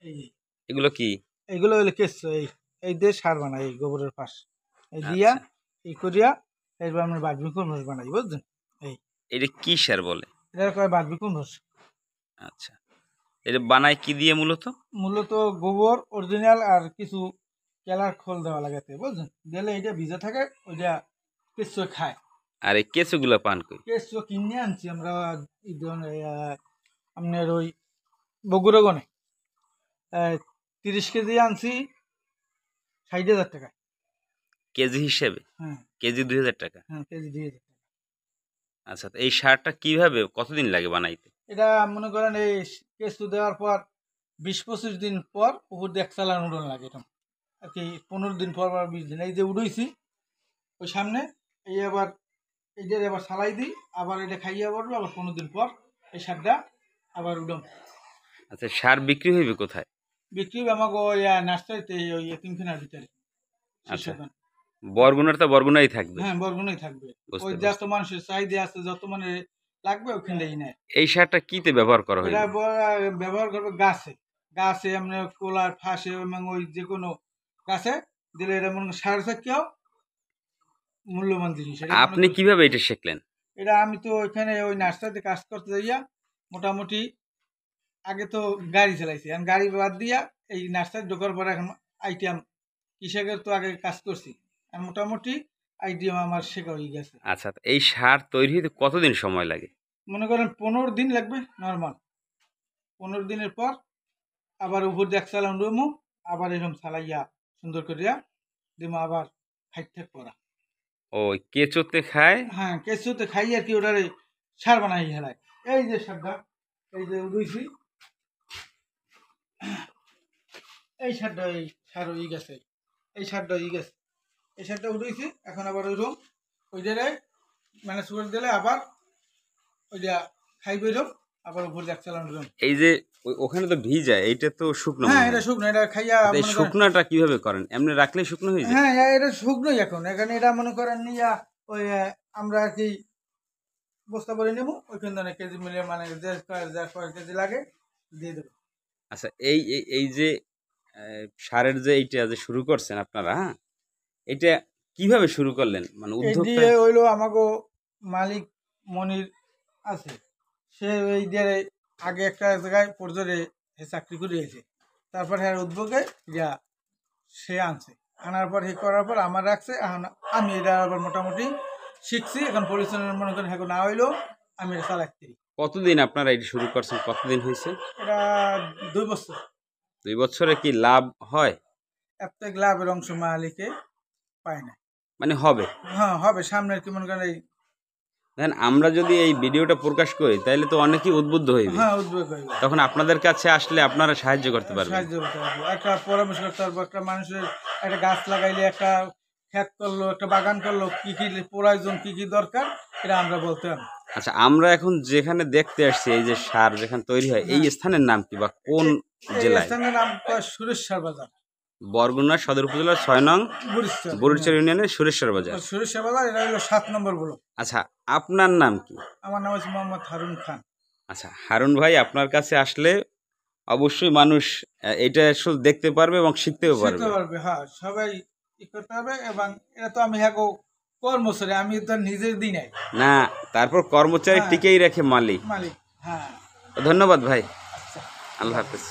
এই এগুলো কি? এইগুলো হইলো কেঁচো। এই দিয়ে সার বানাই, এই গোবরের পাশ এই দিয়া আচ্ছা, এই করিয়া এরপর আমরা বারবিকুন বানাই, বুঝছেন? এটা কি সার বলে? এটা কয় বারবিকুন। আচ্ছা, এটা বানায় কি দিয়ে মূলত? মূলত গোবর অরিজিনাল আর কিছু কেলার খোল দেওয়া লাগাতে, বুঝছেন? দিলে এটা ভিজে থাকে, ওইটা কেঁচো খায়। আর এই কেঁচোগুলো পান কই? কেঁচো কিনে আনছি আমরা এই ধরনের আপনার ওই বগুড়া গনে 30 কেজি আনছি 60,000 টাকা। কেজি হিসেবে? হ্যাঁ কেজি 2000 টাকা। হ্যাঁ, কেজি 2,000 টাকা। আচ্ছা, তো এই সারটা কিভাবে কতদিন লাগে বানাইতে? এটা মনে করেন এই কেঁচো দেওয়ার পর 20-25 দিন পর উপর দিয়ে এক চালান উড়ন লাগে, এরকম আর কি। 15 দিন পর 20 দিন এই যে উড়েছি ওই সামনে, এই আবার এইটা আবার সালাই দিই, আবার এটা খাইয়া পড়বে, আবার 15 দিন পর এই সারটা আবার উডম। আচ্ছা, সার বিক্রি হইবে কোথায়? বিক্রি হবে আমাকে ওই নার্সারিতে, ওই এতিমখানার ভিতরে। আচ্ছা, বরগুনার তো বরগুনাই থাকবে। হ্যাঁ, বরগুনাই থাকবে। ওই বুঝতে যত পারছি। মানুষের চাহিদা আছে, যত মানে লাগবে ওখানেই নেয়। এই সারটা কিতে ব্যবহার করা এটা হইবে? ব্যবহার করবে গাছে, গাছে এমনি কোলার ফাঁসে এবং ওই যে কোনো গাছে দিলে এটা মনে করেন সার থেকেও মূল্যবান জিনিস। এটা মনে আপনি করেন- কিভাবে এটা শিখলেন? এটা আমি তো ওইখানে ওই নার্সারিতে কাজ করতে যাইয়া মোটামুটি আগে তো গাড়ি চালাইছি, এখন গাড়ি বাদ দিয়া এই নার্সারি ঢোকার পরে এখন আইটেম কৃষকের তো আগে কাজ করছি, আর মোটামুটি আইটেম আমার শেখা হয়ে গেছে। আচ্ছা, তো এই সার তৈরি হইতে কতদিন সময় লাগে? মনে করেন 15 দিন লাগবে নর্মাল। 15 দিনের পর আবার উপর দিয়ে এক চালান রুমু, আবার এরকম চালাইয়া সুন্দর করিয়া দিমা, আবার খাইতে করা। ওই কেঁচোতে খায়? হ্যাঁ, কেঁচুতে খাই আর কি, ওটারে সার বানাই হেলায়। এই যে সারটা, এই যে উড়েছি, এই সারটা এই সার হয়ে গেছে, এই সারটা হয়ে গেছে, এই সারটা উঠেছি। এখন আবার ওইরকম ওইটারে ম্যানেজ করে দিলে আবার ওইটা খাইবে এরকম, আবার উপর দিয়ে এক চালান রুম। এই যে ওখানে তো ভিজা, এইটা তো শুকনো হ্যাঁ, মনে হয়। এটা শুকনো, এটা খাইয়া তো এই মনে করেন। শুকনাটা কিভাবে করেন? এমনি রাখলে শুকনো হয়ে যায়? হ্যাঁ, এটা শুকনোই এখন। এখানে এটা মনে করেন নিয়া ওই আমরা আর কি বস্তা করে নেবো, ওইখান থেকে কেজি মিলিয়ে মানে যে যা কয় কেজি লাগে দিয়ে দেবো। আচ্ছা, এই এই এই যে সারের যে এইটা যে শুরু করছেন আপনারা, হ্যাঁ, এটা কিভাবে শুরু করলেন? মানে এই উদ্যোগটা? দিয়ে হইলো আমাকে মালিক মনির আছে, সে এই দিয়ে আগে একটা জায়গায় পর্যটে চাকরি করে এসে, তারপর হ্যাঁ উদ্যোগে যা সে আনছে, আনার পর হে করার পর আমার রাখছে। এখন আমি এটা আবার মোটামুটি শিখছি, এখন পরিচালনা মনে করেন এখন না হইলেও আমি এটা চালাচ্ছি। কতদিন আপনারা এটা শুরু করছেন? কতদিন হয়েছে? এটা 2 বছর। 2 বছরে কি লাভ হয়? এত লাভের অংশ মালিকে পায় না। মানে হবে? হ্যাঁ, হবে সামনে আর কি মনে করেন এই। দেখেন, আমরা যদি এই ভিডিওটা প্রকাশ করি তাহলে তো অনেকেই উদ্বুদ্ধ হইবে। হ্যাঁ, উদ্যোগ হইবে। তখন আপনাদের কাছে আসলে আপনারা সাহায্য করতে পারবেন। সাহায্য করতে পারবো, একটা পরামর্শ করতে পারবো। একটা মানুষের একটা গাছ লাগাইলে, একটা ক্ষেত করলো, একটা বাগান করলো, কি কি প্রয়োজন, কি কি দরকার, এটা আমরা বলতে পারবো। আচ্ছা, আমরা এখন যেখানে দেখতে আসছি, এই যে সার যেখানে তৈরি হয়, এই স্থানের নাম কি বা কোন এই জেলায়? স্থানের নাম সুরেশ্বর বাজার, বরগুনা সদর উপজেলার 6 নং বুড়িচর ইউনিয়নের সুরেশ্বর বাজার। সুরেশ্বর বাজার, এটা হলো 7 নম্বর ব্লক। আচ্ছা, আপনার নাম কি? আমার নাম হচ্ছে মোহাম্মদ হারুন খান। আচ্ছা, হারুন ভাই, আপনার কাছে আসলে অবশ্যই মানুষ এটা আসলে দেখতে পারবে এবং শিখতেও পারবে। শিখতে পারবে, হ্যাঁ, সবাই ই করতে হবে। এবং এটা তো আমি হ্যাঁ কর্মচারী, আমি তো নিজের দিই নাই না, তারপর কর্মচারী হ্যাঁ। টিকেই রাখে মালিক। মালিক, হ্যাঁ। ধন্যবাদ ভাই। আচ্ছা, আল্লাহ হাফেজ।